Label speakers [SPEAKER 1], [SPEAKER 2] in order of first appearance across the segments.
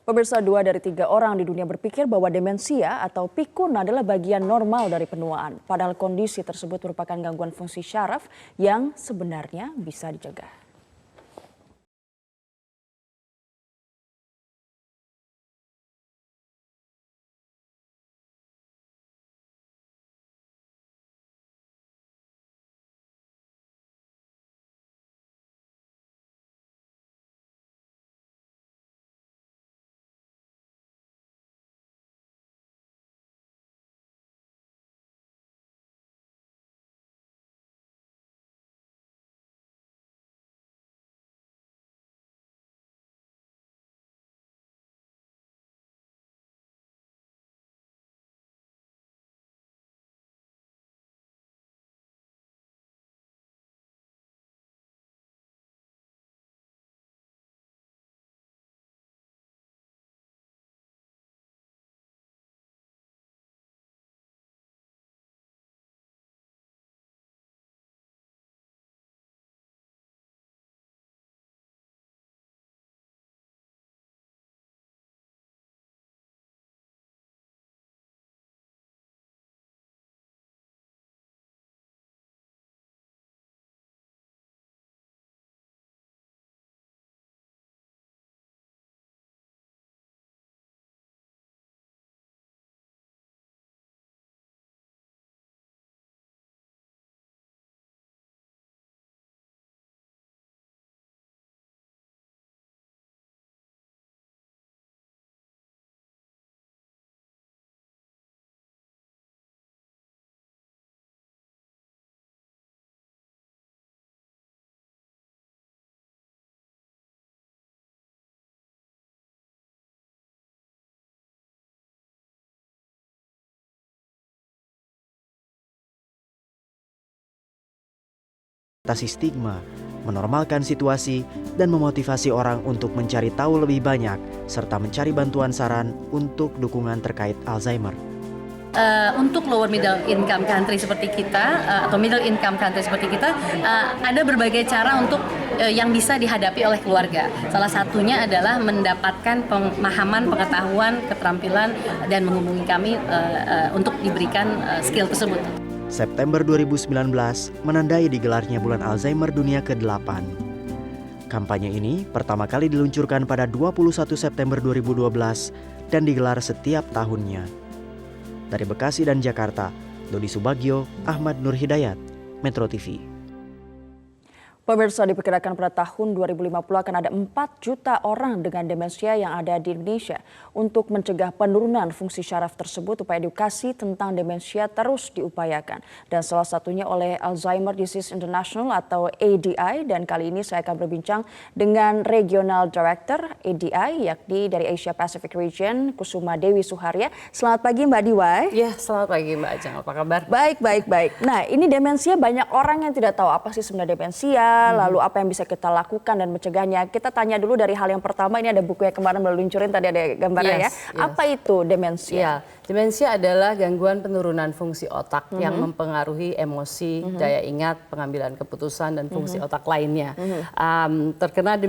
[SPEAKER 1] Pemirsa, 2 dari 3 orang di dunia berpikir bahwa demensia atau pikun adalah bagian normal dari penuaan. Padahal kondisi tersebut merupakan gangguan fungsi syaraf yang sebenarnya bisa dicegah.
[SPEAKER 2] Atasi stigma, menormalkan situasi, dan memotivasi orang untuk mencari tahu lebih banyak, serta mencari bantuan saran untuk dukungan terkait Alzheimer.
[SPEAKER 3] Untuk lower middle income country seperti kita atau middle income country seperti kita, ada berbagai cara untuk yang bisa dihadapi oleh keluarga. Salah satunya adalah mendapatkan pemahaman, pengetahuan, keterampilan, dan menghubungi kami untuk diberikan skill tersebut.
[SPEAKER 2] September 2019 menandai digelarnya Bulan Alzheimer Dunia ke-8. Kampanye ini pertama kali diluncurkan pada 21 September 2012 dan digelar setiap tahunnya. Dari Bekasi dan Jakarta, Dodi Subagio, Ahmad Nur Hidayat, Metro TV.
[SPEAKER 1] Pemirsa, diperkirakan pada tahun 2050 akan ada 4 juta orang dengan demensia yang ada di Indonesia. Untuk mencegah penurunan fungsi syaraf tersebut, upaya edukasi tentang demensia terus diupayakan. Dan salah satunya oleh Alzheimer Disease International atau ADI. Dan kali ini saya akan berbincang dengan Regional Director ADI, yakni dari Asia Pacific Region, Kusuma Dewi Suharya. Selamat pagi Mbak Diwai.
[SPEAKER 4] Ya, selamat pagi Mbak Ajeng. Apa kabar?
[SPEAKER 1] Baik. Nah, ini demensia, banyak orang yang tidak tahu apa sih sebenarnya demensia. Lalu apa yang bisa kita lakukan dan mencegahnya. Kita tanya dulu dari hal yang pertama, ini ada buku yang kemarin meluncurin, tadi ada gambarnya ya. Apa itu demensia?
[SPEAKER 4] Ya, demensia adalah gangguan penurunan fungsi otak yang mempengaruhi emosi, daya ingat, pengambilan keputusan, dan fungsi otak lainnya. Terkena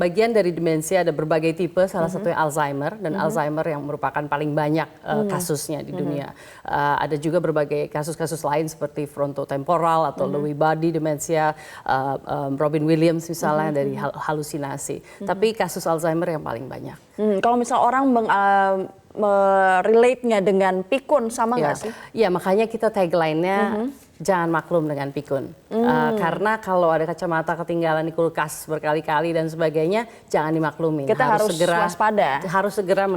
[SPEAKER 4] bagian dari demensia ada berbagai tipe, salah satunya Alzheimer, dan Alzheimer yang merupakan paling banyak kasusnya di dunia. Ada juga berbagai kasus-kasus lain seperti frontotemporal atau Lewy body demensia, Robin Williams misalnya dari halusinasi. Tapi kasus Alzheimer yang paling banyak.
[SPEAKER 1] Kalau misal orang relate-nya dengan pikun, sama nggak sih?
[SPEAKER 4] Iya, makanya kita tagline-nya jangan maklum dengan pikun. Karena kalau ada kacamata ketinggalan di kulkas berkali-kali dan sebagainya, jangan dimaklumi.
[SPEAKER 1] Kita harus segera waspada.
[SPEAKER 4] Harus segera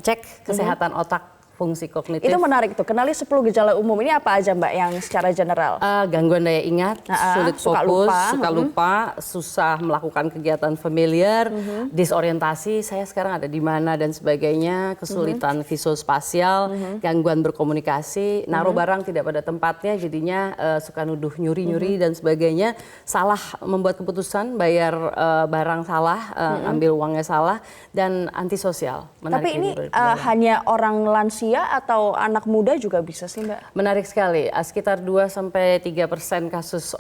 [SPEAKER 4] cek kesehatan otak, fungsi kognitif.
[SPEAKER 1] Itu menarik tuh. Kenali 10 gejala umum ini apa aja Mbak yang secara general?
[SPEAKER 4] Gangguan daya ingat, sulit fokus, suka lupa, susah melakukan kegiatan familiar, disorientasi, saya sekarang ada di mana dan sebagainya, kesulitan visuospasial, gangguan berkomunikasi, naruh barang tidak pada tempatnya, jadinya suka nuduh nyuri-nyuri dan sebagainya, salah membuat keputusan, bayar barang salah, ambil uangnya salah, dan antisosial.
[SPEAKER 1] Tapi ini hanya orang lansia lansia atau anak muda juga bisa sih Mbak?
[SPEAKER 4] Menarik sekali, sekitar 2-3% kasus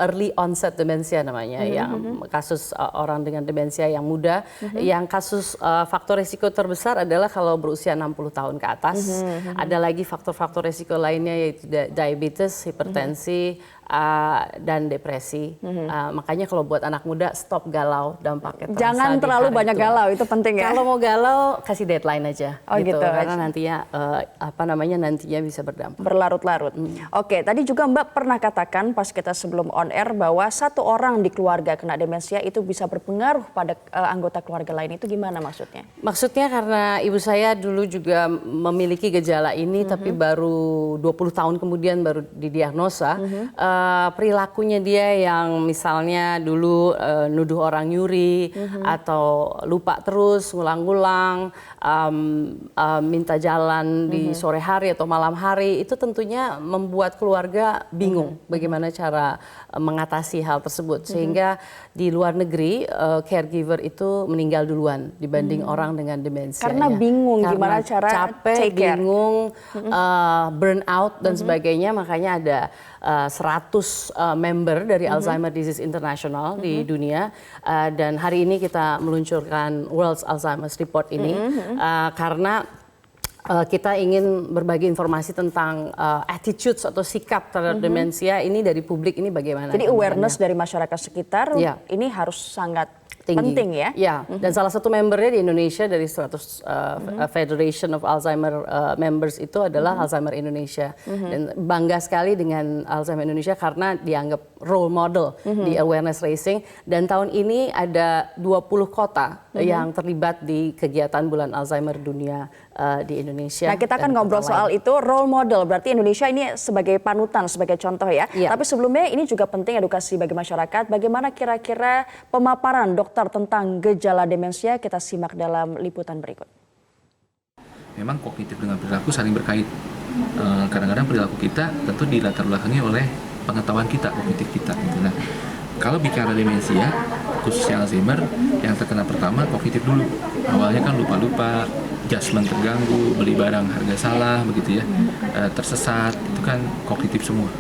[SPEAKER 4] early onset demensia namanya, yang kasus orang dengan demensia yang muda, yang kasus faktor risiko terbesar adalah kalau berusia 60 tahun ke atas. Ada lagi faktor-faktor risiko lainnya yaitu diabetes, hipertensi, dan depresi. Makanya kalau buat anak muda stop galau, dampaknya terasa.
[SPEAKER 1] Jangan terlalu banyak galau, itu penting ya.
[SPEAKER 4] Kalau mau galau kasih deadline aja.
[SPEAKER 1] Oh gitu.
[SPEAKER 4] Karena nantinya nantinya bisa berdampak.
[SPEAKER 1] Berlarut-larut. Oke, tadi juga Mbak pernah katakan pas kita sebelum on air bahwa satu orang di keluarga kena demensia itu bisa berpengaruh pada anggota keluarga lain. Itu gimana maksudnya?
[SPEAKER 4] Maksudnya karena ibu saya dulu juga memiliki gejala ini, tapi baru 20 tahun kemudian baru didiagnosa. Perilakunya dia yang misalnya dulu nuduh orang nyuri atau lupa terus ngulang-ngulang, minta jalan di sore hari atau malam hari, itu tentunya membuat keluarga bingung bagaimana cara mengatasi hal tersebut, sehingga di luar negeri caregiver itu meninggal duluan dibanding orang dengan demensia.
[SPEAKER 1] Karena bingung gimana cara
[SPEAKER 4] capek,
[SPEAKER 1] take care.
[SPEAKER 4] bingung, burn out dan sebagainya, makanya ada 100 member dari Alzheimer Disease International di dunia, dan hari ini kita meluncurkan World Alzheimer's Report ini karena kita ingin berbagi informasi tentang attitudes atau sikap terhadap demensia ini dari publik ini bagaimana.
[SPEAKER 1] Jadi awareness dari masyarakat sekitar ini harus sangat penting ya.
[SPEAKER 4] Ya, dan salah satu membernya di Indonesia dari 100 Federation of Alzheimer members itu adalah Alzheimer Indonesia. Dan bangga sekali dengan Alzheimer Indonesia karena dianggap role model di awareness raising. Dan tahun ini ada 20 kota yang terlibat di kegiatan Bulan Alzheimer Dunia di Indonesia.
[SPEAKER 1] Nah, kita akan ngobrol soal itu, role model. Berarti Indonesia ini sebagai panutan, sebagai contoh ya. Tapi sebelumnya ini juga penting edukasi bagi masyarakat. Bagaimana kira-kira pemaparan dokter tentang gejala demensia? Kita simak dalam liputan berikut.
[SPEAKER 5] Memang kognitif dengan perilaku saling berkait. Kadang-kadang perilaku kita tentu dilatar belakangi oleh pengetahuan kita, kognitif kita. Gitu. Nah, kalau bicara demensia, khususnya Alzheimer, yang terkena pertama kognitif dulu. Awalnya kan lupa-lupa, judgment terganggu, beli barang harga salah, begitu ya, tersesat, itu kan kognitif semua.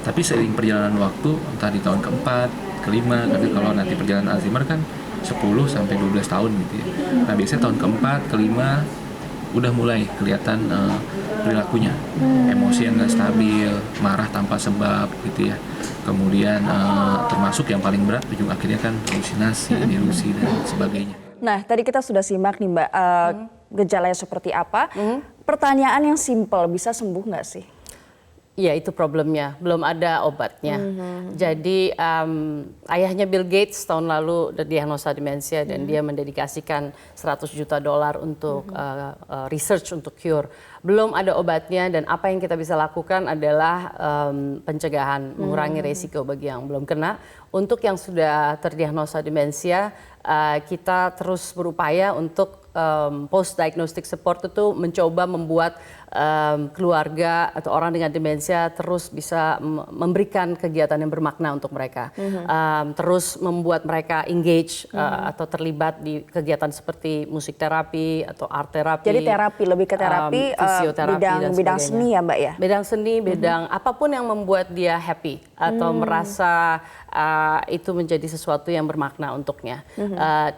[SPEAKER 5] Tapi seiring perjalanan waktu, entah di tahun keempat, kelima, karena kalau nanti perjalanan Alzheimer kan 10 sampai 12 tahun gitu ya. Nah biasanya tahun keempat, kelima, udah mulai kelihatan perilakunya, emosi yang nggak stabil, marah tanpa sebab gitu ya. Kemudian termasuk yang paling berat ujung akhirnya kan halusinasi, delusi dan sebagainya.
[SPEAKER 1] Nah tadi kita sudah simak nih Mbak, gejalanya seperti apa. Pertanyaan yang simpel, bisa sembuh nggak sih?
[SPEAKER 4] Iya, itu problemnya, belum ada obatnya. Jadi ayahnya Bill Gates tahun lalu diagnosa demensia dan dia mendedikasikan $100 juta untuk research untuk cure. Belum ada obatnya, dan apa yang kita bisa lakukan adalah pencegahan, mengurangi resiko bagi yang belum kena. Untuk yang sudah terdiagnosa demensia, kita terus berupaya untuk post diagnostic support itu mencoba membuat keluarga atau orang dengan demensia terus bisa memberikan kegiatan yang bermakna untuk mereka, terus membuat mereka engage atau terlibat di kegiatan seperti musik terapi atau art terapi.
[SPEAKER 1] Jadi terapi, lebih ke terapi, bidang seni ya Mbak ya?
[SPEAKER 4] Bidang seni, bidang apapun yang membuat dia happy atau merasa itu menjadi sesuatu yang bermakna untuknya.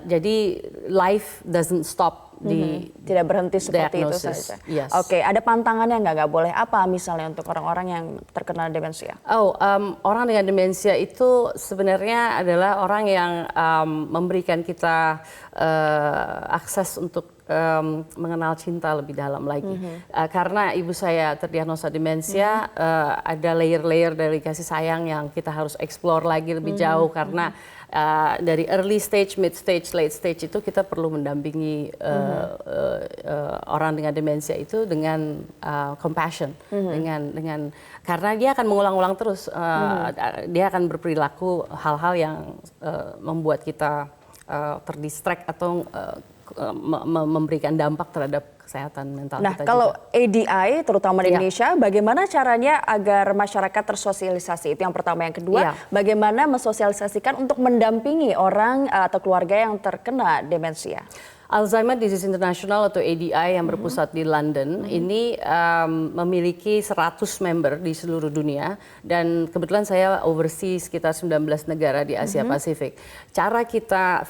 [SPEAKER 4] Jadi life doesn't stop
[SPEAKER 1] tidak berhenti seperti itu saja.
[SPEAKER 4] Yes.
[SPEAKER 1] Oke, ada pantangannya nggak boleh apa misalnya untuk orang-orang yang terkena demensia?
[SPEAKER 4] Orang dengan demensia itu sebenarnya adalah orang yang memberikan kita akses untuk mengenal cinta lebih dalam lagi. Karena ibu saya terdiagnosa demensia, ada layer-layer dari kasih sayang yang kita harus explore lagi lebih jauh, karena dari early stage, mid stage, late stage itu kita perlu mendampingi orang dengan demensia itu dengan compassion, dengan karena dia akan mengulang-ulang terus, dia akan berperilaku hal-hal yang membuat kita terdistract atau memberikan dampak terhadap kesehatan mental kita. Nah,
[SPEAKER 1] kalau
[SPEAKER 4] juga.
[SPEAKER 1] ADI terutama di Indonesia, bagaimana caranya agar masyarakat tersosialisasi? Itu yang pertama. Yang kedua, bagaimana mensosialisasikan untuk mendampingi orang atau keluarga yang terkena demensia?
[SPEAKER 4] Alzheimer Disease International atau ADI yang berpusat di London ini memiliki 100 member di seluruh dunia, dan kebetulan saya oversee sekitar 19 negara di Asia Pasifik.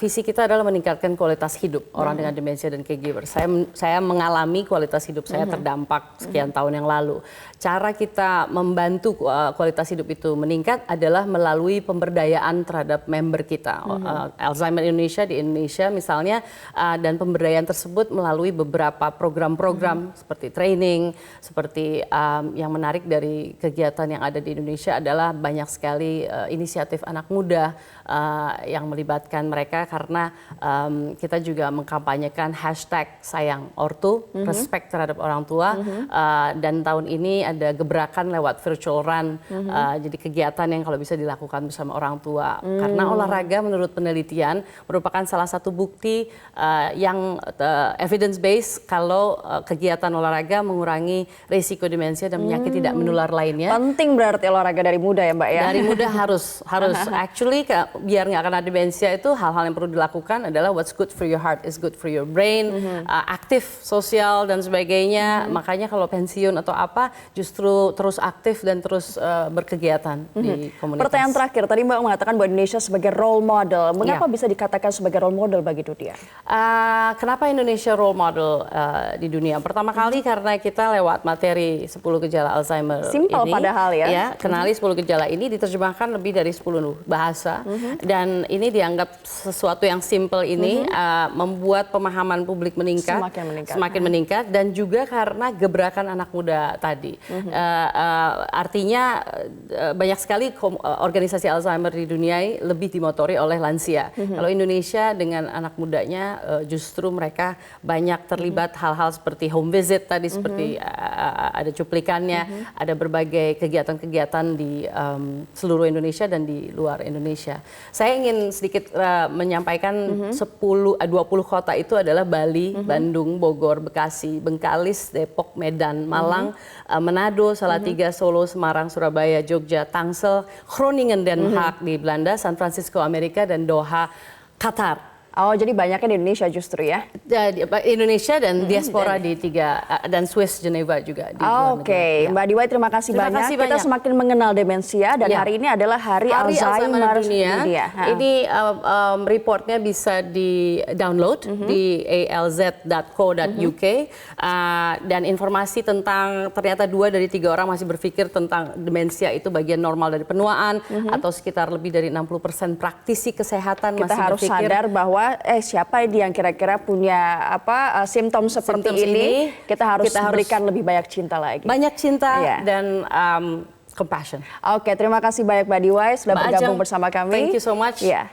[SPEAKER 4] Visi kita adalah meningkatkan kualitas hidup orang dengan demensia dan caregiver. Saya mengalami kualitas hidup saya terdampak sekian tahun yang lalu. Cara kita membantu kualitas hidup itu meningkat adalah melalui pemberdayaan terhadap member kita. Alzheimer Indonesia di Indonesia misalnya, dan pemberdayaan tersebut melalui beberapa program-program seperti training, seperti yang menarik dari kegiatan yang ada di Indonesia adalah banyak sekali inisiatif anak muda yang melibatkan mereka, karena kita juga mengkampanyekan hashtag sayang ortu, respect terhadap orang tua, dan tahun ini ada gebrakan lewat virtual run, jadi kegiatan yang kalau bisa dilakukan bersama orang tua, karena olahraga menurut penelitian merupakan salah satu bukti yang evidence based kalau kegiatan olahraga mengurangi risiko demensia dan penyakit tidak menular lainnya.
[SPEAKER 1] Penting berarti olahraga dari muda ya Mbak ya?
[SPEAKER 4] Dari muda harus actually biar nggak kena demensia itu hal-hal yang perlu dilakukan adalah what's good for your heart is good for your brain, aktif sosial dan sebagainya. Makanya kalau pensiun atau apa justru terus aktif dan terus berkegiatan di komunitas.
[SPEAKER 1] Pertanyaan terakhir, tadi Mbak mengatakan bahwa Indonesia sebagai role model. Mengapa bisa dikatakan sebagai role model bagi dunia?
[SPEAKER 4] Kenapa Indonesia role model di dunia? Pertama kali karena kita lewat materi 10 gejala Alzheimer
[SPEAKER 1] Simple
[SPEAKER 4] ini.
[SPEAKER 1] padahal ya.
[SPEAKER 4] Kenali 10 gejala ini diterjemahkan lebih dari 10 bahasa. Dan ini dianggap sesuatu yang simple ini membuat pemahaman publik semakin meningkat. Dan juga karena gebrakan anak muda tadi. Artinya banyak sekali organisasi Alzheimer di dunia lebih dimotori oleh lansia. Kalau Indonesia dengan anak mudanya justru mereka banyak terlibat hal-hal seperti home visit tadi, seperti ada cuplikannya, ada berbagai kegiatan-kegiatan di seluruh Indonesia dan di luar Indonesia. Saya ingin sedikit menyampaikan 20 kota itu adalah Bali, Bandung, Bogor, Bekasi, Bengkalis, Depok, Medan, Malang, Manado, Salatiga, Solo, Semarang, Surabaya, Jogja, Tangsel, Groningen, Den Haag di Belanda, San Francisco Amerika, dan Doha, Qatar.
[SPEAKER 1] Oh, jadi banyaknya di Indonesia justru ya?
[SPEAKER 4] Indonesia dan diaspora di dan Swiss, Geneva juga di luar negeri.
[SPEAKER 1] Oke, Mbak Diwai terima kasih banyak. Kita semakin mengenal demensia dan hari ini adalah Hari Alzheimer Dunia.
[SPEAKER 4] Ini reportnya bisa di-download di alz.co.uk, dan informasi tentang ternyata 2 dari 3 orang masih berpikir tentang demensia itu bagian normal dari penuaan, atau sekitar lebih dari 60% praktisi kesehatan
[SPEAKER 1] kita
[SPEAKER 4] masih
[SPEAKER 1] harus
[SPEAKER 4] berpikir
[SPEAKER 1] sadar bahwa siapa yang kira-kira punya simptom seperti ini, kita harus berikan lebih banyak cinta lagi.
[SPEAKER 4] Banyak cinta dan compassion.
[SPEAKER 1] Oke, terima kasih banyak Mbak Diwai sudah bergabung bersama kami.
[SPEAKER 4] Thank you so much.
[SPEAKER 1] Yeah.